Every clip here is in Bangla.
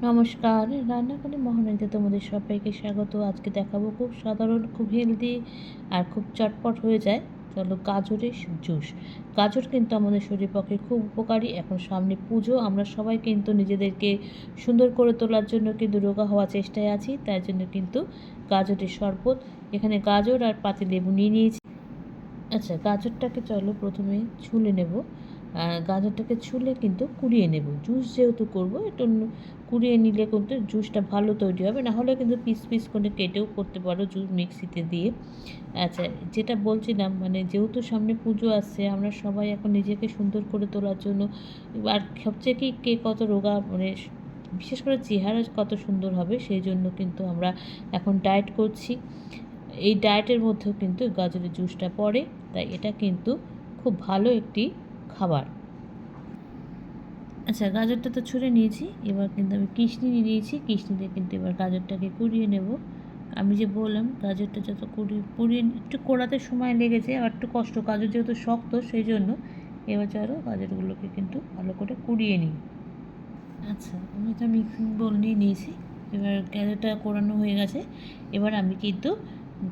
নমস্কার, রান্নাঘরে মহারানীতে তোমাদের সবাইকে স্বাগত। আজকে দেখাবো খুব সাধারণ, খুব হেলদি আর খুব চটপট হয়ে যায়। চলো, গাজরের জুস। গাজর কিন্তু আমাদের শরীরের পক্ষে খুব উপকারী। এখন সামনে পুজো, আমরা সবাই কিন্তু নিজেদেরকে সুন্দর করে তোলার জন্য কিন্তু রোগা হওয়ার চেষ্টায় আছি। তাই জন্য কিন্তু গাজরের শরবত, এখানে গাজর আর পাতিলেবু নিয়ে নিয়েছি। আচ্ছা, গাজরটাকে চলো প্রথমে ছুলে নেব। গাজরটাকে ছুলে কিন্তু কুড়িয়ে নেব। জুস যেহেতু করব, একটু কুড়িয়ে নিলে কিন্তু জুসটা ভালো তৈরি হবে। না হলে কিন্তু পিস পিস করে কেটেও করতে পারো জুস মিক্সিতে দিয়ে। আচ্ছা, যেটা বলছিলাম, মানে যেহেতু সামনে পুজো আসছে, আমরা সবাই এখন নিজেকে সুন্দর করে তোলার জন্য, আর সবচেয়ে কে কত রোগা, মানে বিশেষ করে চেহারা কত সুন্দর হবে সেই জন্য কিন্তু আমরা এখন ডায়েট করছি। এই ডায়েটের মধ্যেও কিন্তু গাজরের জুসটা পড়ে, তাই এটা কিন্তু খুব ভালো একটি খাবার। আচ্ছা, গাজরটা তো ছুঁড়ে নিয়েছি, এবার কিন্তু আমি কিশনি নিয়ে নিয়েছি। কিশনিতে কিন্তু এবার গাজরটাকে কুড়িয়ে নেব। আমি যে বললাম গাজরটা যত পুড়িয়ে একটু কোড়াতে সময় লেগেছে, আবার একটু কষ্ট, গাজর যেহেতু শক্ত সেই জন্য। এবার চলো গাজরগুলোকে কিন্তু ভালো করে কুড়িয়ে নিই। আচ্ছা, আমি তো মিক্সিং বোল নিয়ে নিয়েছি। এবার গাজরটা কোড়ানো হয়ে গেছে। এবার আমি কিন্তু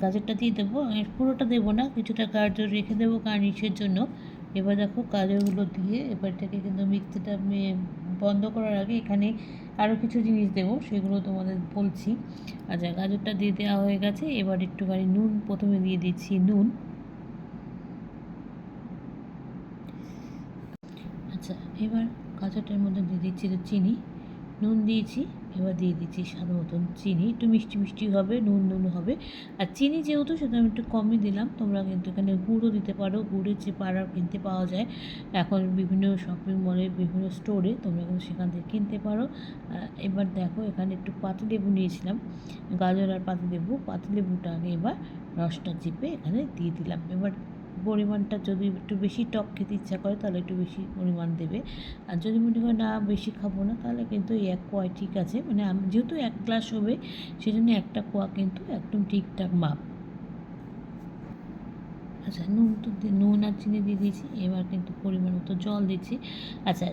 গাজরটা দিয়ে দেবো, পুরোটা দেবো না, কিছুটা গাজর রেখে দেবো গার্নিশের জন্য। এবার দেখো গাজরগুলো দিয়ে এবার এটাকে কিন্তু মিক্সিটা বন্ধ করার আগে এখানে আরও কিছু জিনিস দেবো, সেগুলো তোমাদের বলছি। আচ্ছা, গাজরটা দিয়ে দেওয়া হয়ে গেছে। এবার একটুখানি নুন প্রথমে দিয়ে দিচ্ছি, নুন। আচ্ছা, এবার গাজরটার মধ্যে দিয়ে দিচ্ছি তো চিনি। নুন দিয়েছি, এবার দিয়ে দিচ্ছি স্বাদ মতন চিনি। একটু মিষ্টি মিষ্টি হবে, নুন নুন হবে। আর চিনি যেহেতু, সেটা আমি একটু কমই দিলাম। তোমরা কিন্তু এখানে গুড়ও দিতে পারো, গুড়ের যে পাড়ার কিনতে পাওয়া যায় এখন বিভিন্ন শপিং মলে, বিভিন্ন স্টোরে, তোমরা কিন্তু সেখান থেকে কিনতে পারো। এবার দেখো এখানে একটু পাতিলেবু নিয়েছিলাম, গাজর আর পাতিলেবুটা আগে এবার রসটা চিপে এখানে দিয়ে দিলাম। এবার পরিমাণটা যদি একটু বেশি টক খেতে ইচ্ছা করে তাহলে একটু বেশি পরিমাণ দেবে। আর যদি মনে হয় না বেশি খাবো না, তাহলে কিন্তু এই 1 কোয়া ঠিক আছে। মানে আমি যেহেতু 1 গ্লাস হবে, সেই জন্য 1টা কোয়া কিন্তু একদম ঠিকঠাক মাপ। আচ্ছা, নুন আর চিনি দিয়ে দিয়েছি। এবার কিন্তু পরিমাণ মতো জল দিচ্ছি। আচ্ছা,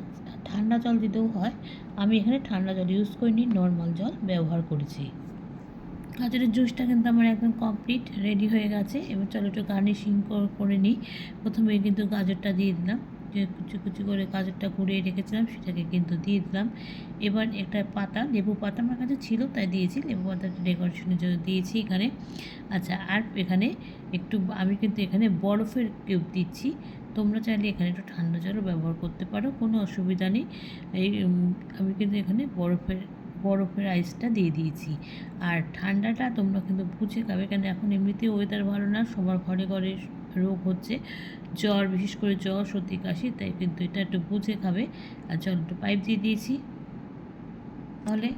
ঠান্ডা জল দিতেও হয়, আমি এখানে ঠান্ডা জল ইউজ করিনি, নর্মাল জল ব্যবহার করেছি। গাজরের জুসটা কিন্তু আমার একদম কমপ্লিট রেডি হয়ে গেছে। এবার চলো একটু গার্নিশিং করে নিই। প্রথমে কিন্তু গাজরটা দিয়ে দিলাম, যে কুচি কুচি করে গাজরটা কুড়িয়ে রেখেছিলাম সেটাকে কিন্তু দিয়ে দিলাম। এবার একটা পাতা, লেবু পাতা আমার কাছে ছিল তাই দিয়েছি, লেবু পাতাটা ডেকোরেশনের জন্য দিয়েছি এখানে। আচ্ছা, আর এখানে একটু আমি কিন্তু এখানে বরফের কিউব দিচ্ছি। তোমরা চাইলে এখানে একটু ঠান্ডা জলও ব্যবহার করতে পারো, কোনো অসুবিধা নেই। এই আমি কিন্তু এখানে বরফের আইসটা দিয়ে দিয়েছি। আর ঠান্ডাটা তোমরা কিন্তু বুঝে খাবে, কেন এখন এমনিতেই ওয়েদার ভালো না, সবার ঘরে ঘরে রোগ হচ্ছে, জ্বর, বিশেষ করে জ্বর, সর্দি, কাশি, তাই কিন্তু এটা একটু বুঝে খাবে। আর জল একটু পাইপ দিয়ে দিয়েছি। তাহলে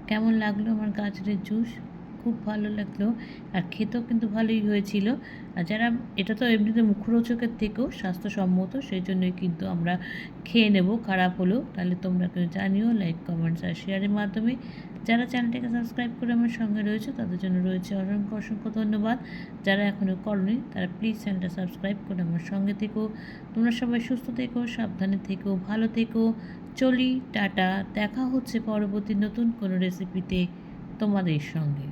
কেমন লাগলো আমার গাজরের জুস? খুব ভালো লাগলো, আর খেতেও কিন্তু ভালোই হয়েছিল। আর যারা, এটা তো এমনিতে মুখরোচকের থেকেও স্বাস্থ্যসম্মত, সেই জন্যই কিন্তু আমরা খেয়ে নেব খারাপ হলেও। তাহলে তোমরা কেউ জানিও লাইক, কমেন্টস আর শেয়ারের মাধ্যমে। যারা চ্যানেলটাকে সাবস্ক্রাইব করে আমার সঙ্গে রয়েছে তাদের জন্য রয়েছে অসংখ্য অসংখ্য ধন্যবাদ। যারা এখনও করনি তারা প্লিজ চ্যানেলটা সাবস্ক্রাইব করে আমার সঙ্গে থেকো। তোমরা সবাই সুস্থ থেকো, সাবধানে থেকো, ভালো থেকো। চলি, টাটা। দেখা হচ্ছে পরবর্তী নতুন কোনো রেসিপিতে তোমাদের সঙ্গে।